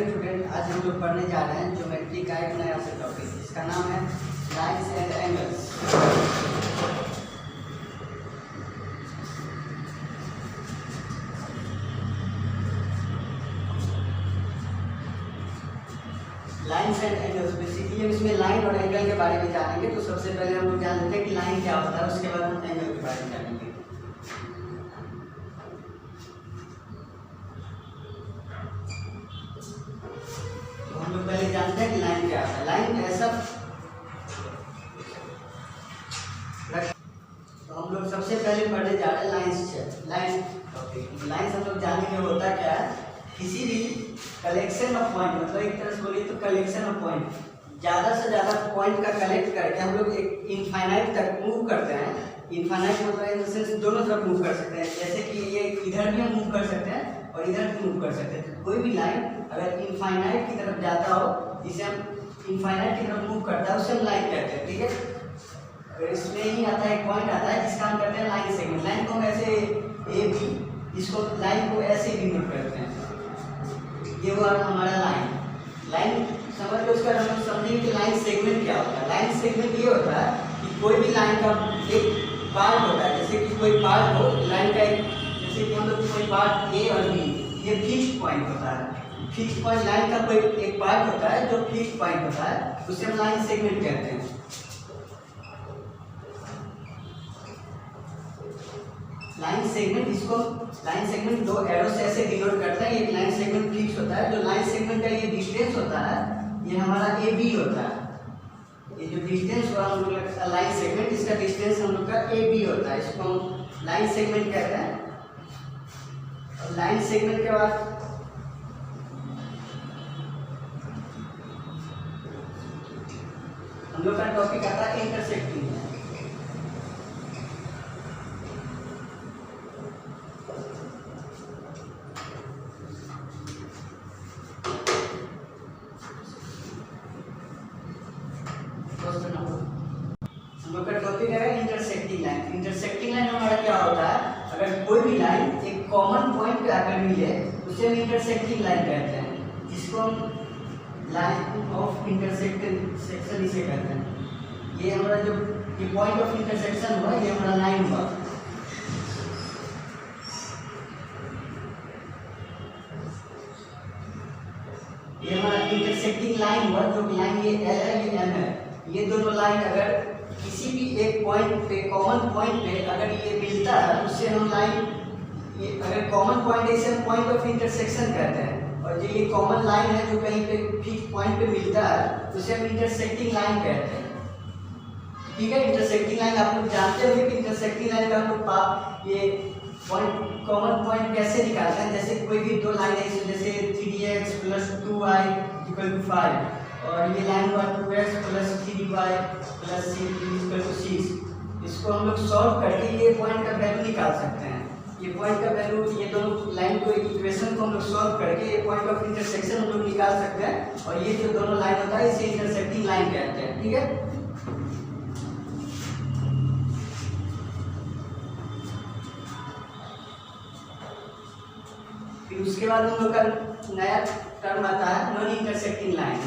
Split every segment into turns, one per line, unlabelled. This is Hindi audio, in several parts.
स्टूडेंट, आज हम लोग पढ़ने जा रहे हैं ज्योमेट्री का एक नया सा टॉपिक, इसका नाम है lines and angles. Lines and angles basically हम इसमें लाइन और एंगल के बारे में जानेंगे। तो सबसे पहले हम लोग जान लेते हैं कि लाइन क्या होता है, उसके बाद हम एंगल के बारे में जानेंगे। तो हम लोग पहले जानते हैं कि लाइन क्या है। लाइन ऐसा, तो हम लोग सबसे पहले पढ़ने जा रहे हैं लाइन्स। लाइन्स हम लोग जानेंगे होता क्या है। किसी भी कलेक्शन ऑफ पॉइंट, मतलब एक तरह से बोलिए तो कलेक्शन ऑफ पॉइंट, ज़्यादा से ज़्यादा पॉइंट का कलेक्ट करके हम लोग एक इनफाइनाइट तक मूव करते हैं। इनफाइनाइट मतलब इन द सेंस दोनों तरफ मूव कर सकते हैं, जैसे कि ये इधर भी हम मूव कर सकते हैं और इधर भी मूव कर सकते हैं। तो कोई भी लाइन अगर इनफाइनाइट की तरफ जाता हो, जिसे हम इनफाइनाइट की तरफ मूव करता है, उसे हम लाइन कहते हैं। ठीक है, इसमें ही आता है एक पॉइंट आता है जिसका हम कहते हैं लाइन सेगमेंट। लाइन को हम ऐसे ए बी, इसको लाइन को ऐसे भी नोट करते हैं। ये हुआ हमारा लाइन समझ लो। उसका हम समझेंगे कि लाइन सेगमेंट क्या होता है। लाइन सेगमेंट ये होता है कि कोई भी लाइन का एक पार्ट होता है, जैसे कि कोई पार्ट हो लाइन का एक, जैसे कि हम लोग कोई पार्ट ए और बी, ये फिक्स्ड पॉइंट होता है। फिक्स्ड पॉइंट लाइन का कोई एक पार्ट होता है जो फिक्स्ड पॉइंट होता है, उसे हम लाइन सेगमेंट कहते हैं। लाइन सेगमेंट, इसको लाइन सेगमेंट दो एरो से ऐसे डिनोट करते हैं। एक लाइन सेगमेंट फिक्स होता है, जो लाइन सेगमेंट का ये डिस्टेंस होता है, ये हमारा ए बी होता है। ये जो डिस्टेंस हुआ हम लोग का लाइन सेगमेंट, इसका डिस्टेंस हम लोग का ए बी होता है, इसको हम लाइन सेगमेंट कहते हैं। और लाइन सेगमेंट के बाद हम लोग का टॉपिक आता है इंटरसेक्टिंग। हम लोग का टॉपिक है इंटरसेक्टिंग लाइन। इंटरसेक्टिंग लाइन हमारा क्या होता है, अगर कोई भी लाइन एक कॉमन पॉइंट पे आकर मिले, उसे हम इंटरसेक्टिंग लाइन कहते हैं, जिसको हम लाइन ऑफ इंटरसेक्शन इसे कहते हैं। ये हमारा जो ये पॉइंट ऑफ इंटरसेक्शन हुआ, ये हमारा लाइन हुआ। ये हमारा इंटरसेक्टिंग लाइन हुआ, जो लाइन ये एल है, ये एम है। ये दोनों लाइन अगर किसी भी एक पॉइंट पे, कॉमन पॉइंट पे अगर ये मिलता है, उससे हम लाइन, ये अगर कॉमन पॉइंट है, इसे हम पॉइंट ऑफ इंटरसेक्शन कहते हैं। और जो ये कॉमन लाइन है जो कहीं पे फिक्स पॉइंट पे मिलता है, उसे हम इंटरसेक्टिंग लाइन कहते हैं। ठीक है, इंटरसेक्टिंग लाइन आप लोग जानते होंगे कि इंटरसेक्टिंग लाइन का हम लोग ये पॉइंट, कॉमन पॉइंट कैसे निकालते हैं। जैसे कोई भी दो लाइन है, जैसे 3x + 2y = 5, और ये लाइन हुआ 2x + 3y + 6 = 6। इसको हम लोग सॉल्व करके ये पॉइंट का वैल्यू निकाल सकते हैं। ये पॉइंट का वैल्यू, ये दोनों लाइन को, इक्वेशन को हम लोग सॉल्व करके ये पॉइंट ऑफ इंटरसेक्शन हम लोग निकाल सकते हैं। और ये जो दोनों लाइन होता है, इसे इंटरसेक्टिंग लाइन कहते हैं। ठीक है, फिर उसके बाद हम लोग का नया टर्म आता है non intersecting line.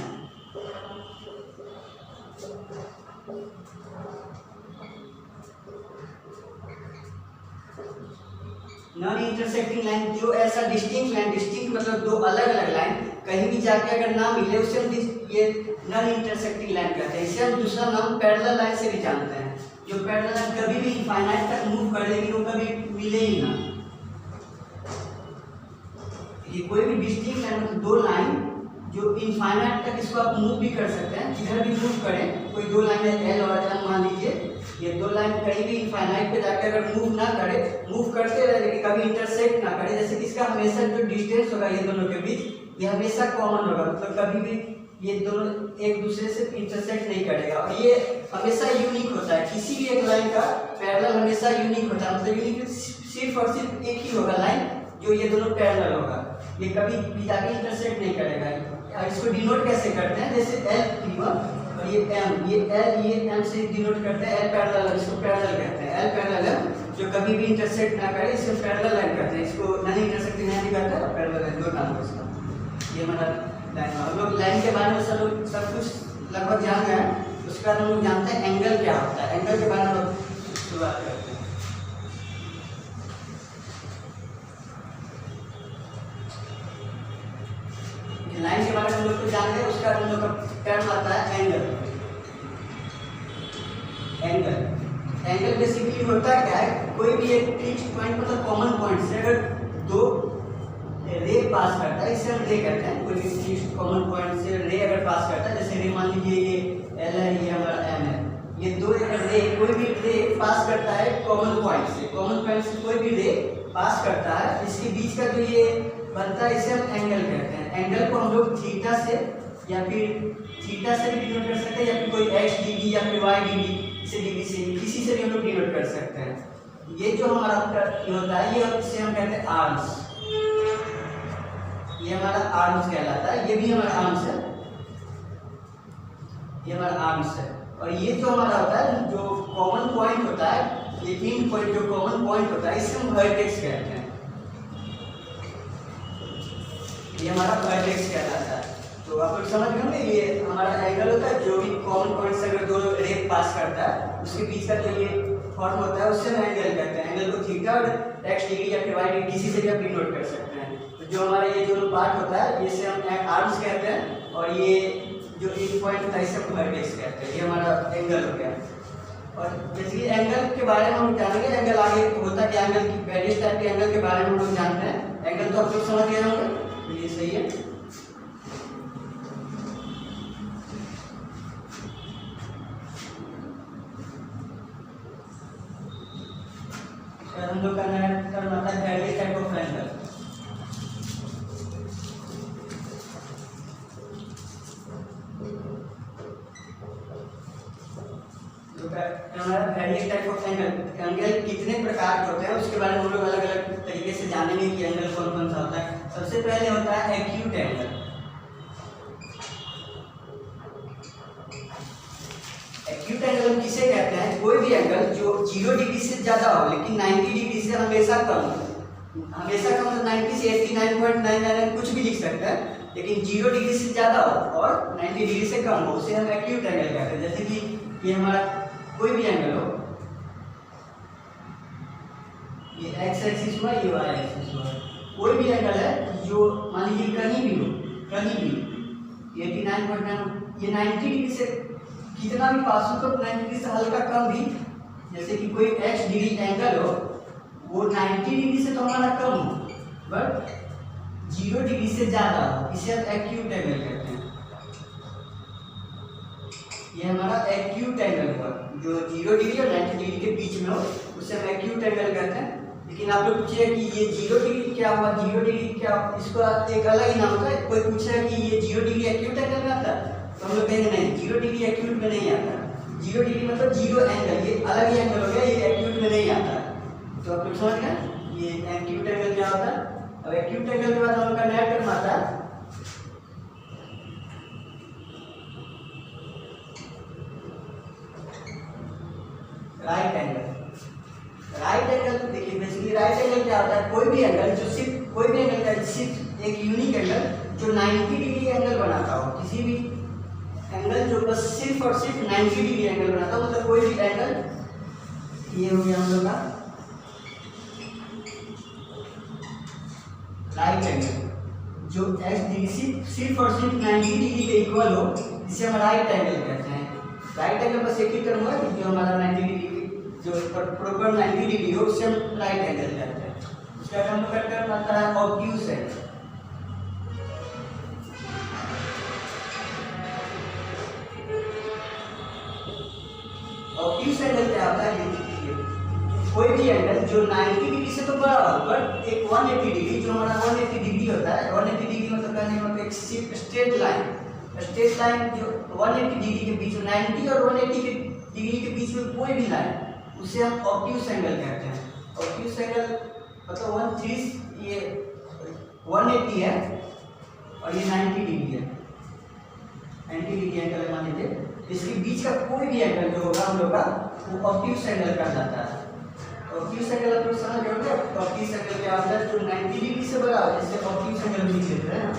Non intersecting line जो ऐसा डिस्टिंक्ट लाइन, डिस्टिंक्ट मतलब दो अलग अलग लाइन कहीं भी जाके अगर ना मिले, उसे हम ये नॉन इंटरसेक्टिंग लाइन कहते हैं। इसे हम दूसरा नाम पैरेलल लाइन से भी जानते हैं। जो पैरेलल लाइन कभी भी इनफाइनाइट तक मूव कर लेकिन वो कभी मिले ही ना। ये कोई भी डिस्टिंक्ट लाइन मतलब दो लाइन जो इनफाइनाइट तक, इसको आप मूव भी कर सकते हैं, जिधर भी मूव करें। कोई दो लाइन है एल और एम मान लीजिए, ये दो लाइन कहीं भी इनफाइनाइट पे जाकर अगर मूव ना करे, मूव करते रहे लेकिन कभी इंटरसेक्ट ना करे, जैसे कि इसका हमेशा जो डिस्टेंस होगा ये दोनों के बीच, ये हमेशा कॉमन होगा, मतलब कभी भी ये दोनों एक दूसरे से इंटरसेक्ट नहीं करेगा। और ये हमेशा यूनिक होता है, किसी भी एक लाइन का पैरेलल हमेशा यूनिक होता है। मतलब यूनिक सिर्फ और सिर्फ एक ही होगा लाइन जो ये दोनों पैरेलल होगा, ये कभी भी जाके इंटरसेक्ट नहीं करेगा। इसको डिनोट कैसे करते हैं, जैसे L और ये M, ये L ये M से डिनोट करते हैं। L पैरेलल, इसको पैरेलल कहते हैं। L पैरेलल जो कभी भी इंटरसेक्ट ना करे, इसे पैरेलल लाइन कहते हैं। इसको नॉन इंटरसेक्टिंग लाइन भी कहते हैं और पैरेलल लाइन, दो नाम है इसका। ये हमारा लाइन। हम लोग लाइन के बारे में सब कुछ लगभग जान गए हैं। उसके बाद हम लोग जानते हैं एंगल क्या होता है। एंगल के बारे में हम लोग शुरुआत करते हैं। लाइन के बारे में हम लोग तो जान गए। उसके बाद हम लोग का टर्म आता है एंगल। एंगल बेसिकली होता क्या है, कोई भी एक फिक्स्ड पॉइंट मतलब कॉमन पॉइंट से अगर दो रे पास करता है, इसे हम रे कहते हैं। कोई भी फिक्स्ड कॉमन पॉइंट से रे अगर पास करता है, जैसे रे मान लीजिए ये एल है, ये हमारा एम है, ये दो रे कोई भी रे पास करता है कॉमन पॉइंट से, कॉमन पॉइंट से कोई भी रे पास करता है, इसके बीच का जो ये बनता है इसे हम एंगल कहते हैं। एंगल को हम लोग थीटा से या फिर थीटा से भी डिनोट कर सकते हैं, या फिर कोई एक्स डिग्री या फिर वाई डिग्री से डिग्री से किसी से भी हम लोग डिनोट कर सकते हैं। ये जो हमारा होता है ये इसे हम कहते हैं आर्म्स। ये हमारा आर्म्स कहलाता है। ये भी हमारा आर्म्स है, ये हमारा आर्म्स है। और ये जो हमारा होता है जो कॉमन पॉइंट होता है, ये तीन पॉइंट जो कॉमन पॉइंट होता है इसे हम वर्टेक्स कहते हैं। ये हमारा वर्टेक्स कहलाता है। तो आप लोग समझ गए होंगे ये हमारा एंगल होता है जो भी कॉमन पॉइंट से अगर दो रे पास करता है उसके बीच का जो ये फॉर्म होता है उससे हम एंगल कहते हैं। एंगल को थीटा और एक्स डिग्री या फिर वाई डिग्री किसी से भी आप डिनोट कर सकते हैं। तो जो हमारा ये जो पार्ट होता है इसे हम आर्म्स कहते हैं, और ये जो एक पॉइंट होता है इसे हम वर्टेक्स कहते हैं। ये हमारा एंगल हो गया। और बेसिकली एंगल के बारे में हम जानेंगे। एंगल आगे होता क्या, एंगल की वेरियस टाइप के एंगल के बारे में हम लोग जानते हैं। एंगल तो आप लोग समझ गए होंगे, तो ये सही है। हम लोग का नया टर्म आता है वेरियस टाइप ऑफ एंगल। हमारा various type of angle, angle कितने प्रकार के होते हैं उसके बारे में हम लोग अलग अलग तरीके से जानेंगे कि एंगल कौन कौन सा होता है। सबसे पहले होता है एक्यूट एंगल। एक्यूट एंगल हम किसे कहते हैं, कोई भी एंगल जो 0 डिग्री से ज्यादा हो लेकिन 90 डिग्री से हमेशा कम हो। हमेशा कम तो 90 से 89.999 कुछ भी लिख सकते हैं, लेकिन 0 डिग्री से ज्यादा हो और 90 डिग्री से कम हो उसे हम एक्यूट एंगल कहते हैं। जैसे कि ये हमारा कोई भी एंगल हो, ये एक्स एक्सिस हुआ, ये वाई एक्सिस हुआ, कोई भी एंगल है जो मान लीजिए कहीं भी हो, कहीं भी 89.9 ये 90 डिग्री से कितना भी पास हो तो 90 डिग्री से हल्का कम भी, जैसे कि कोई एक्स डिग्री एंगल हो वो 90 डिग्री से तो हमारा कम हो बट 0 डिग्री से ज़्यादा हो, इसे हम एक्यूट एंगल कहते हैं। ये हमारा एक्यूट एंगल हुआ जो 0 डिग्री और 90 डिग्री के बीच में हो, उसे हम एक्यूट एंगल कहते हैं। लेकिन आप लोग पूछिए कि ये 0 डिग्री क्या हुआ, 0 डिग्री क्या, इसका एक अलग ही नाम होता है। कोई पूछेगा कि ये 0 डिग्री एक्यूट एंगल में आता है तो हम लोग कहेंगे नहीं, 0 डिग्री एक्यूट में नहीं आता। 0 डिग्री मतलब 0 एंगल, ये अलग ही एंगल हो गया, ये एक्यूट में नहीं आता। तो आप लोग समझ गए ये एक्यूट एंगल क्या होता है। अब एक्यूट एंगल के बाद हम लोग का नया टर्म आता है राइट एंगल। राइट एंगल देखिए बेसिकली राइट एंगल क्या होता है, कोई भी एंगल जो सिर्फ कोई भी एंगल का सिर्फ एक यूनिक एंगल जो 90 डिग्री एंगल बनाता हो, किसी भी एंगल जो बस सिर्फ और सिर्फ 90 डिग्री एंगल बनाता हो, मतलब कोई भी एंगल, ये हो गया हम लोग का राइट एंगल जो एक्स डिग्री सिर्फ और सिर्फ 90 डिग्री के इक्वल हो, इसे हम राइट एंगल कहते हैं। राइट एंगल बस एक ही टर्म हुआ जो हमारा 90 डिग्री जो प्रॉपर 90 डिग्री हो उसे हम राइट एंगल कहते हैं। उसका हम लोग का टर्म आता है ऑब्ट्यूस एंगल। ऑब्ट्यूस एंगल क्या होता है, कोई भी एंगल जो 90 डिग्री से तो बड़ा हो बट एक 180 डिग्री जो हमारा 180 डिग्री होता है, 180 डिग्री मतलब कहने का मतलब एक स्ट्रेट लाइन जो 180 डिग्री के बीच में 90 और 180 डिग्री के बीच में कोई भी लाइन उसे हम ऑब्ट्यूस एंगल कहते हैं। ऑब्ट्यूस एंगल मतलब 130 ये 180 है और ये 90 डिग्री है, 90 डिग्री एंगल मान लीजिए, इसके बीच का कोई भी एंगल जो होगा हम लोग का वो ऑब्ट्यूस एंगल कहा जाता है। ऑब्ट्यूस एंगल आप लोग समझ गए होंगे। ऑब्ट्यूस एंगल क्या होता है, जो 90 डिग्री से बड़ा हो, जैसे ऑब्ट्यूस एंगल लिख लेते हैं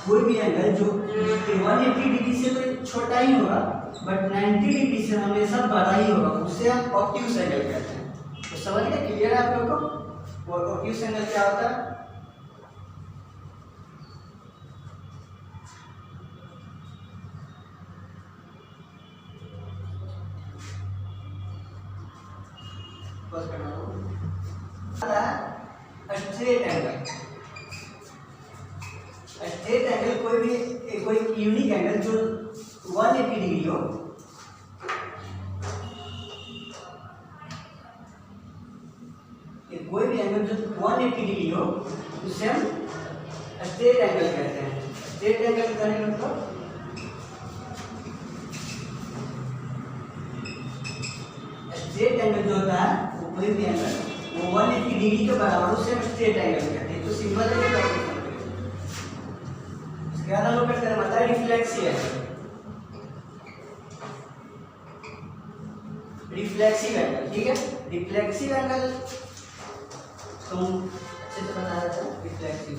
कोई भी एंगल जो 180 डिग्री से तो छोटा ही होगा बट 90 डिग्री से हमेशा बड़ा ही होगा, उससे हम ऑब्ट्यूस एंगल कहते हैं। तो समझ गए, क्लियर है आप लोगों को? और ऑब्ट्यूस एंगल क्या होता है? Straight angle. स्ट्रेट एंगल कोई यूनिक एंगल जो 180 डिग्री हो, कोई भी एंगल जो 180 डिग्री हो उसे हम स्ट्रेट एंगल कहते हैं। स्ट्रेट एंगल कहने मतलब स्ट्रेट एंगल जो होता है वो कोई भी एंगल वो 180 डिग्री के बराबर उसे हम स्ट्रेट एंगल कहते हैं। तो सिंपल है। इसके बाद हम लोग करते हैं मतलब रिफ्लेक्सिव एंगल। रिफ्लेक्सिव एंगल, ठीक है। रिफ्लेक्सिव एंगल तुम अच्छे से बता रहे थे। रिफ्लेक्सिव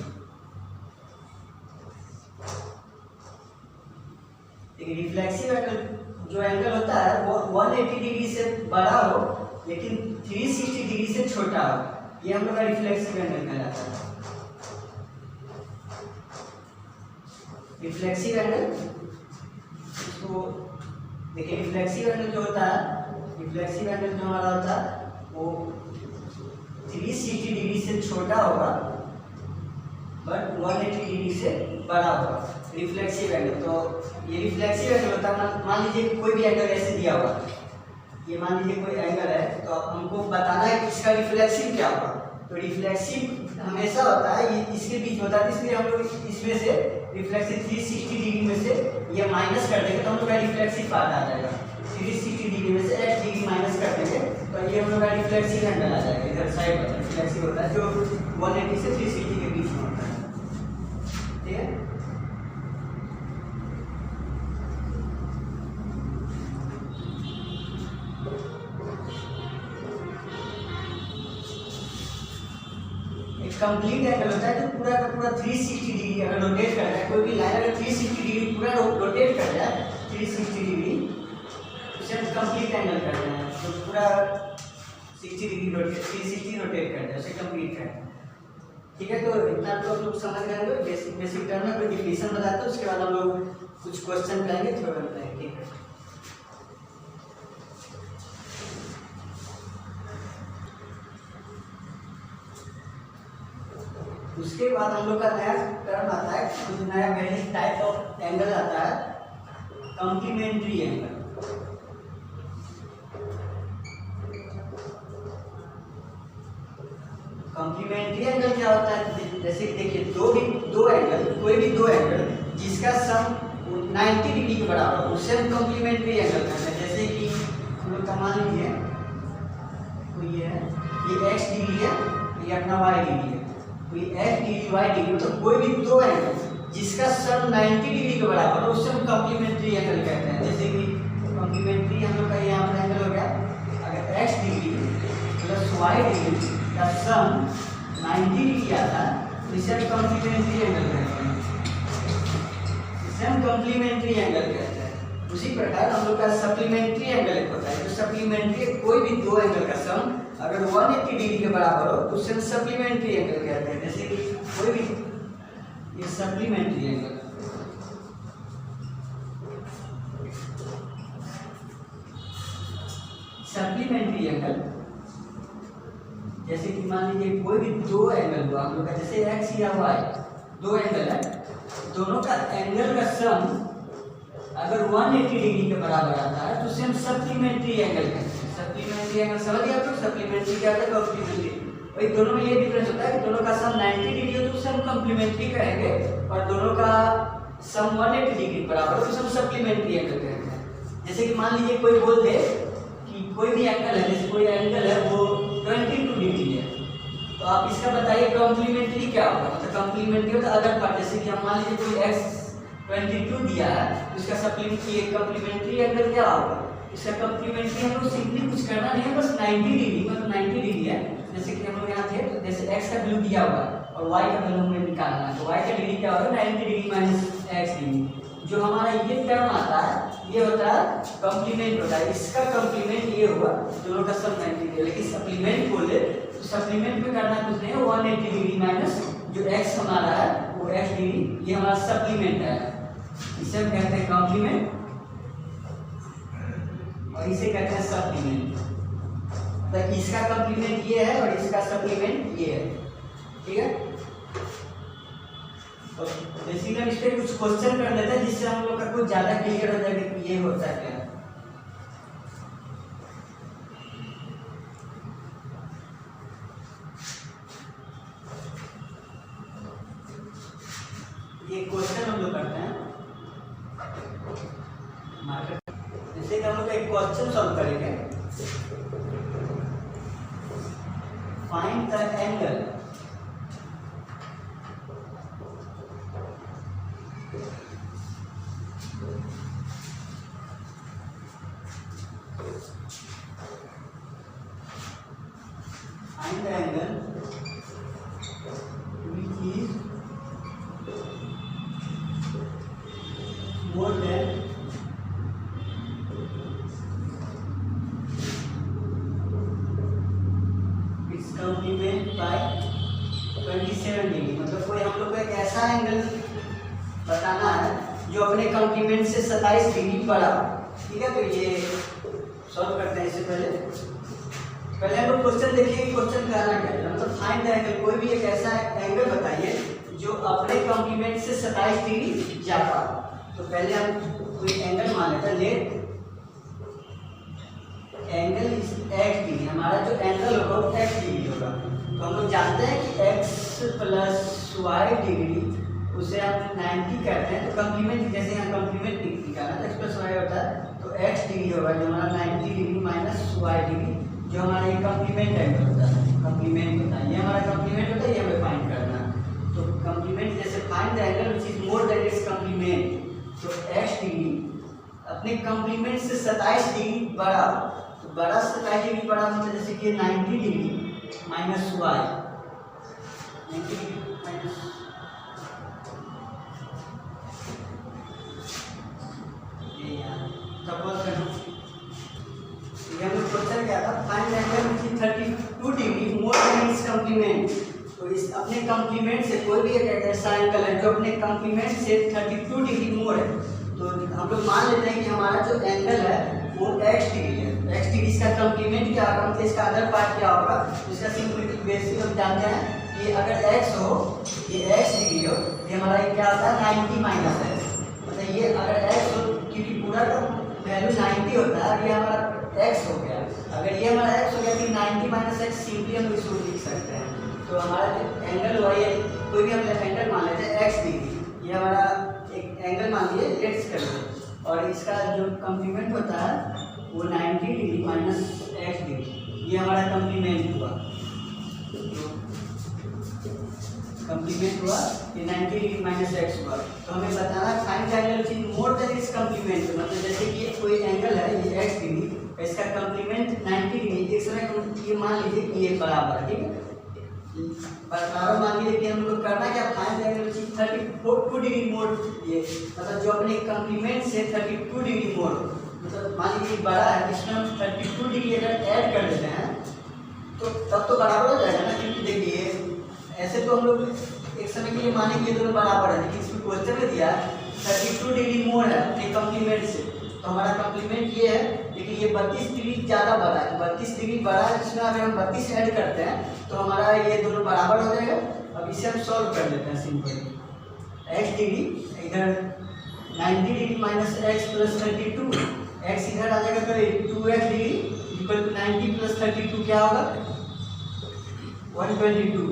रिफ्लेक्सिव एंगल जो एंगल होता है वो 180 डिग्री से बड़ा हो लेकिन 360 डिग्री से छोटा हो, ये हम लोग का रिफ्लेक्सिव एंगल कहलाता है। रिफ्लेक्सिव एंगल इसको देखिए, रिफ्लेक्सिव एंगल जो होता है, रिफ्लेक्सिव एंगल जो हमारा होता है वो 360 डिग्री से छोटा होगा बट 180 डिग्री से बड़ा होगा, रिफ्लेक्सिव एंगल। तो ये रिफ्लेक्सिव एंगल होता है, मान लीजिए कोई भी एंगल ऐसे दिया हुआ, ये मान लीजिए कोई एंगल है तो हमको बताना है कि इसका रिफ्लेक्सिव क्या होगा। तो रिफ्लेक्सिव हमेशा होता है ये इसके बीच होता है, इसलिए हम लोग इसमें से रिफ्लेक्सिव 360 डिग्री में से ये माइनस कर देंगे तो हम लोग का रिफ्लेक्सिव पार्ट आ जाएगा। 360 डिग्री में से 8 डिग्री माइनस कर देंगे तो ये हम लोग का रिफ्लेक्सिव एंगल आ जाएगा। इधर साइड पर रिफ्लेक्सिव होता है जो 180 से 360 के बीच में होता है, ठीक है। कंप्लीट एंगल होता है जो पूरा का पूरा 360 डिग्री अगर रोटेट कर जाए, कोई भी लाइन अगर 360 डिग्री पूरा रोटेट कर जाए 360 डिग्री, उसे हम कंप्लीट एंगल करते हैं। तो पूरा 60 डिग्री रोटेट 360 रोटेट करते हैं, उसे कंप्लीट करते हैं, ठीक है। तो इतना तो आप लोग समझ गए होंगे। बेसिक टर्म में कोई डिफिनेशन बताते हैं, उसके बाद हम लोग कुछ क्वेश्चन करेंगे, थोड़ा बताएंगे, ठीक है। उसके बाद हम लोग का नया टर्म आता है, कुछ नया वेरियस टाइप ऑफ एंगल आता है, कॉम्प्लीमेंट्री एंगल। कॉम्प्लीमेंट्री एंगल क्या होता है? जैसे देखिए कोई भी दो एंगल जिसका सम 90 डिग्री के बराबर हो उसे हम कॉम्प्लीमेंट्री एंगल कहते हैं। जैसे कि हम लोग का मान लीजिए ये x डिग्री है, ये अपना y डिग्री है, कोई x डिग्री y डिग्री, मतलब कोई भी दो एंगल जिसका सम 90 डिग्री के बराबर हो उसे हम कॉम्प्लीमेंट्री एंगल कहते हैं। जैसे कि कॉम्प्लीमेंट्री हम लोग का यहाँ पर एंगल हो गया, अगर x degree plus y degree का सम 90 डिग्री आता है तो इसे हम कॉम्प्लीमेंट्री एंगल कहते हैं। इसे हम कॉम्प्लीमेंट्री एंगल कहते हैं। उसी प्रकार हम लोग का सप्लीमेंट्री एंगल एक होता है, जो सप्लीमेंट्री कोई भी दो एंगल का सम अगर 180 डिग्री के बराबर हो तो उसे हम सप्लीमेंट्री एंगल कहते हैं। जैसे कि कोई भी ये सप्लीमेंट्री एंगल, सप्लीमेंट्री एंगल जैसे कि मान लीजिए कोई भी दो एंगल हुआ हम लोग का, जैसे x या y दो एंगल है, दोनों का एंगल का सम अगर 180 डिग्री के बराबर आता है तो उसे हम सप्लीमेंट्री एंगल कहते हैं। सप्लीमेंट्री एंगल समझ गए आप लोग? सप्लीमेंट्री क्या होता है? कॉम्प्लीमेंट्री। भाई दोनों में ये डिफरेंस होता है कि दोनों का सम 90 डिग्री हो तो उसे हम कॉम्प्लीमेंट्री कहेंगे, और दोनों का सम 180 डिग्री बराबर हो तो उसे हम सप्लीमेंट्री एंगल कहेंगे। जैसे कि मान लीजिए कोई बोल दे कि कोई भी एंगल है, जैसे कोई एंगल है वो 22 डिग्री है, तो आप इसका बताइए कॉम्प्लीमेंट्री क्या होगा? मतलब कॉम्प्लीमेंट्री होता है अदर पार्ट। जैसे कि हम मान लीजिए कोई x 22 दिया है तो इसका सप्लीमेंट्री कॉम्प्लीमेंट्री एंगल क्या होगा? इसका कॉम्प्लीमेंट्री हम लोग सिंपली कुछ करना नहीं है, बस 90 डिग्री मतलब 90 डिग्री है। जैसे कि हम लोग यहाँ थे तो जैसे x का वैल्यू दिया हुआ और y का वैल्यू हमें निकालना है, तो y का डिग्री क्या होगा 90 डिग्री माइनस x डिग्री। जो हमारा ये टर्म आता है ये होता है कॉम्प्लीमेंट होता है, इसका कॉम्प्लीमेंट ये हुआ दोनों का सब 90 डिग्री। लेकिन सप्लीमेंट बोले तो सप्लीमेंट में करना कुछ नहीं है, 180 डिग्री माइनस जो x हमारा है वो x डिग्री, ये हमारा सप्लीमेंट है। इसे हम कहते हैं कॉम्प्लीमेंट और इसे कहते हैं सप्लीमेंट। तो इसका कॉम्प्लीमेंट ये है और इसका सप्लीमेंट ये है, ठीक है। तो बेसिकली हम इस पे कुछ क्वेश्चन कर लेते हैं जिससे हम लोग का कुछ ज्यादा क्लियर हो जाएगा कि ये होता है क्या। ये क्वेश्चन हम लोग करते हैं मार्केट, जैसे कि हम लोग एक क्वेश्चन सॉल्व करेंगे। Find the angle which is more than its complement by 27 degree. मतलब कोई हम लोग को एक ऐसा एंगल बताना है जो अपने कॉम्प्लीमेंट से 27 डिग्री बड़ा, ठीक है। तो ये सॉल्व करते हैं। इससे पहले हम लोग क्वेश्चन देखिए कि क्वेश्चन कहना क्या है। मतलब फाइंड द एंगल, कोई भी एक ऐसा एंगल बताइए जो अपने कॉम्प्लीमेंट से 27 डिग्री ज्यादा। तो पहले हम कोई एंगल मान लेते हैं, let angle is x degree. हमारा जो एंगल होगा वो x डिग्री होगा। तो हम लोग जानते हैं कि x प्लस वाई डिग्री उसे हम 90 करते हैं। तो कॉम्प्लीमेंट जैसे यहाँ कॉम्प्लीमेंट निकालना है तो x प्लस वाई होता है, तो x डिग्री होगा जो हमारा 90 डिग्री माइनस वाई डिग्री, जो हमारा ये कॉम्प्लीमेंट एंगल होता है। कॉम्प्लीमेंट होता है, ये हमारा कॉम्प्लीमेंट होता है, ये हमें फाइंड करना है। तो कॉम्प्लीमेंट जैसे find the angle which is more than its complement, तो x डिग्री अपने कॉम्प्लीमेंट से 27 डिग्री बड़ा। तो बड़ा 27 डिग्री बड़ा मतलब जैसे कि 90 degree minus y, 90 degree minus suppose करो ये हम लोग क्वेश्चन क्या था, find angle which is 32 degree more than its complement. तो इस अपने कॉम्प्लीमेंट से कोई भी एक ऐसा एंगल है जो अपने कॉम्प्लीमेंट से 32 डिग्री मोर है। तो हम लोग मान लेते हैं कि हमारा जो एंगल है वो x डिग्री है। x डिग्री इसका कॉम्प्लीमेंट क्या होगा, मतलब इसका अदर पार्ट क्या होगा। तो इसका सिंपल बेसिक हम जानते हैं कि अगर x हो, ये x डिग्री हो, ये हमारा क्या होता है 90 माइनस x। मतलब ये अगर x हो, क्योंकि पूरा का वैल्यू 90 होता है, ये हमारा x हो गया। अगर ये हमारा x हो गया तो 90 माइनस x सिंपली हम इसको लिख सकते हैं। तो हमारा जो एंगल हुआ, ये कोई भी हम एंगल मान लेते हैं x डिग्री, ये हमारा एक एंगल मान लिए लेट्स कर लो, और इसका जो कॉम्प्लीमेंट होता है वो 90 डिग्री माइनस x डिग्री, ये हमारा कॉम्प्लीमेंट हुआ। कॉम्प्लीमेंट हुआ ये 90 डिग्री माइनस x हुआ। तो हमें बताना find the angle which is more than its complement. मतलब जैसे कि कोई एंगल है ये x डिग्री, इसका कॉम्प्लीमेंट 90 डिग्री, एक समय ये मान लीजिए कि ये बराबर है, ठीक है। बराबर मान लीजिए कि हम लोग करना क्या, find the angle which is 32 degree more. ये मतलब जो अपने कॉम्प्लीमेंट से 32 डिग्री मोर, मतलब मान लीजिए बड़ा है, इसमें हम 32 डिग्री अगर ऐड कर देते हैं तो तब तो बराबर हो जाएगा ना। क्योंकि देखिए ऐसे तो हम लोग एक समय के लिए मानेंगे दोनों बराबर है, लेकिन इसमें क्वेश्चन में दिया 32 डिग्री मोर है अपने कॉम्प्लीमेंट से। तो हमारा कॉम्प्लीमेंट ये है, लेकिन ये 32 डिग्री ज़्यादा बड़ा है। 32 डिग्री बड़ा है, जिसमें अगर हम 32 ऐड करते हैं तो हमारा ये दोनों बराबर हो जाएगा। अब इसे हम सॉल्व कर लेते हैं सिंपली। x डिग्री इधर 90 degree minus x plus 32, x इधर आ जाएगा तो 2x degree equal to 90 plus 32 क्या होगा 122।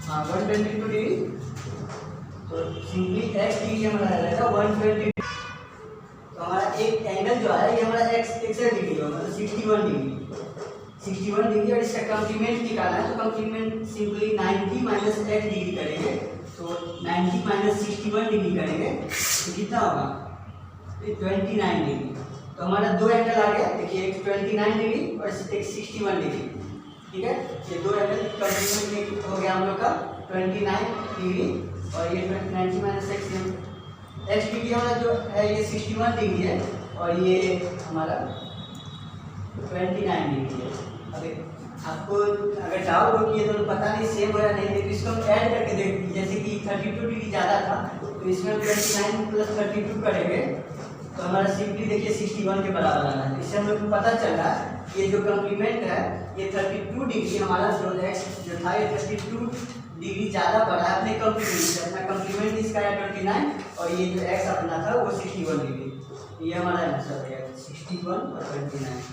हाँ 122 डिग्री, तो सिंपली x डिग्री हमारा आ जाएगा 120। तो हमारा एक एंगल जो है ये हमारा x डिग्री होगा, मतलब 61 डिग्री, और इसका कॉम्प्लीमेंट निकालना है। तो complement simply 90 minus x degree करेंगे, तो 90 माइनस 61 डिग्री करेंगे तो कितना होगा 29 डिग्री। तो हमारा दो एंगल आ गया, देखिए एक 29 डिग्री और एक 61 डिग्री, ठीक है। ये दो एंगल कंप्लीमेंट हो गया हम लोग का 29 डिग्री और ये 90 माइनस एक्स डिग्री हमारा जो है ये 61 डिग्री है और ये हमारा 29 डिग्री है। अभी आपको अगर डाउट हो कि ये दोनों पता नहीं सेम हो या नहीं, तो इसको हम ऐड करके देख, जैसे कि 32 डिग्री ज़्यादा था तो इसमें 29 प्लस 32 करेंगे तो हमारा सिंपली देखिए 61 के बराबर आना है। इससे हम लोग को पता चला ये जो कम्प्लीमेंट है ये 32 डिग्री हमारा जो एक्स जो था ये 32 डिग्री ज़्यादा बढ़ा है अपने कम्प्लीमेंट से। अपना कम्प्लीमेंट इसका है 29 और ये जो एक्स अपना था वो 61 डिग्री। ये हमारा आंसर है 61 और 29।